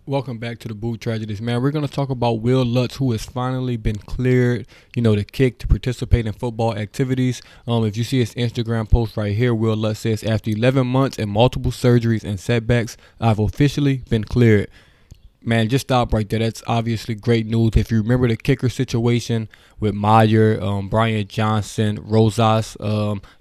Welcome back to the Boot Tragedies, man. We're going to talk about Will Lutz, who has finally been cleared, to kick, to participate in football activities. If you see his Instagram post right here, Will Lutz says, after 11 months and multiple surgeries and setbacks, I've officially been cleared. Man, just stop right there. That's obviously great news. If you remember the kicker situation with Meyer, Brian Johnson, Rosas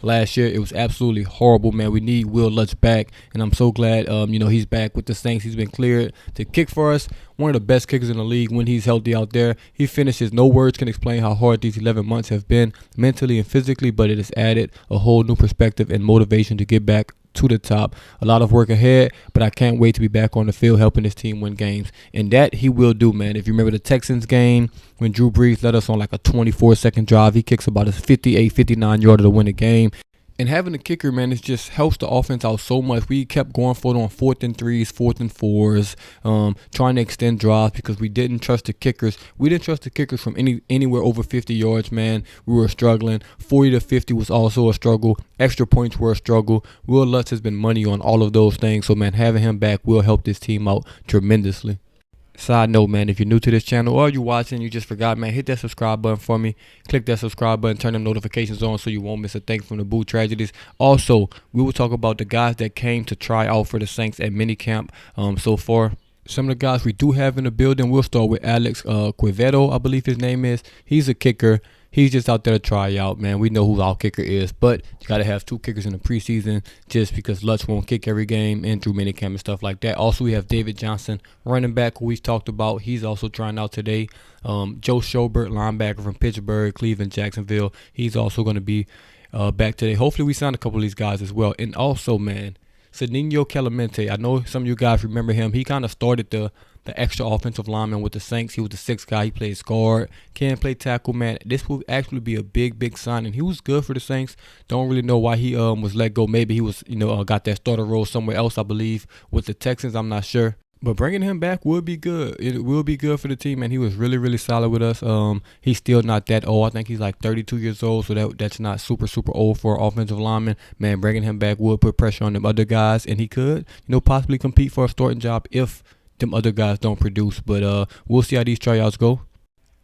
last year, it was absolutely horrible, man. We need Will Lutz back, and I'm so glad, he's back with the Saints. He's been cleared to kick for us. One of the best kickers in the league when he's healthy out there. He finishes. No words can explain how hard these 11 months have been mentally and physically, but it has added a whole new perspective and motivation to get back to the top. A lot of work ahead, but I can't wait to be back on the field helping this team win games. And that he will do, man. If you remember the Texans game when Drew Brees led us on like a 24-second drive, he kicks about a 58, 59-yarder to win the game. And having a kicker, man, it just helps the offense out so much. We kept going for it on 4th and 3s, 4th and 4s, trying to extend drives because we didn't trust the kickers. We didn't trust the kickers from anywhere over 50 yards, man. We were struggling. 40 to 50 was also a struggle. Extra points were a struggle. Will Lutz has been money on all of those things. So, man, having him back will help this team out tremendously. Side note, man, if you're new to this channel or you're watching, you just forgot, man, hit that subscribe button for me. Click that subscribe button, turn them notifications on so you won't miss a thing from the Boot Tragedies. Also, we will talk about the guys that came to try out for the Saints at MiniCamp so far. Some of the guys we do have in the building, we'll start with Alex Quevedo, I believe his name is. He's a kicker. He's just out there to try out, man. We know who our kicker is, but you got to have 2 kickers in the preseason just because Lutz won't kick every game and through minicamp and stuff like that. Also, we have David Johnson, running back, who we've talked about. He's also trying out today. Joe Schobert, linebacker from Pittsburgh, Cleveland, Jacksonville. He's also going to be back today. Hopefully, we sign a couple of these guys as well. And also, man, Senino Clemente. I know some of you guys remember him. He kind of started the extra offensive lineman with the Saints. He was the 6th guy. He plays guard, can play tackle, man. This will actually be a big sign, and he was good for the Saints. Don't really know why he was let go. Maybe he was, got that starter role somewhere else, I believe, with the Texans. I'm not sure. But bringing him back would be good. It will be good for the team, and he was really solid with us. He's still not that old. I think he's like 32 years old, so that's not super old for an offensive lineman. Man, bringing him back would put pressure on them other guys, and he could, possibly compete for a starting job if them other guys don't produce. But we'll see how these tryouts go.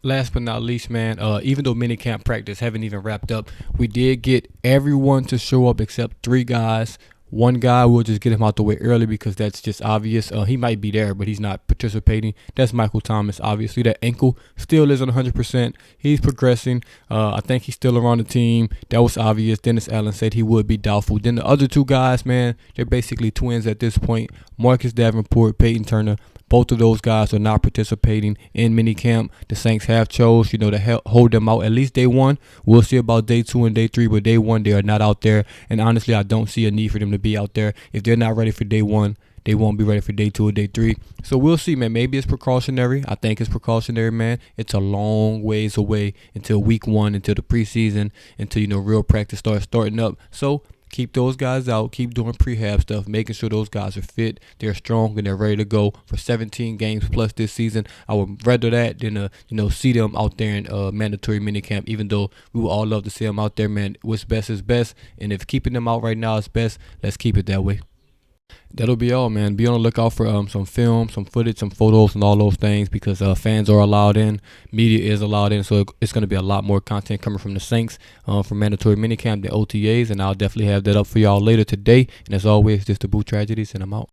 Last but not least, man, even though minicamp practice haven't even wrapped up, we did get everyone to show up except 3 guys. 1 guy, we'll just get him out the way early because that's just obvious. He might be there, but he's not participating. That's Michael Thomas, obviously. That ankle still isn't 100%. He's progressing. I think he's still around the team. That was obvious. Dennis Allen said he would be doubtful. Then the other 2 guys, man, they're basically twins at this point. Marcus Davenport, Peyton Turner. Both of those guys are not participating in minicamp. The Saints have chose, to hold them out at least day 1. We'll see about day 2 and day 3, but day 1, they are not out there. And honestly, I don't see a need for them to be out there. If they're not ready for day 1, they won't be ready for day 2 or day 3. So we'll see, man. Maybe it's precautionary. I think it's precautionary, man. It's a long ways away until week 1, until the preseason, until, real practice starting up. So keep those guys out. Keep doing prehab stuff, making sure those guys are fit, they're strong, and they're ready to go for 17 games plus this season. I would rather that than see them out there in mandatory minicamp. Even though we would all love to see them out there, man. What's best is best, and if keeping them out right now is best, let's keep it that way. That'll be all, man. Be on the lookout for some film, some footage, some photos, and all those things because fans are allowed in, media is allowed in, so it's going to be a lot more content coming from the Saints for mandatory minicamp than OTAs, and I'll definitely have that up for y'all later today. And as always, this is the Boot Tragedies, and I'm out.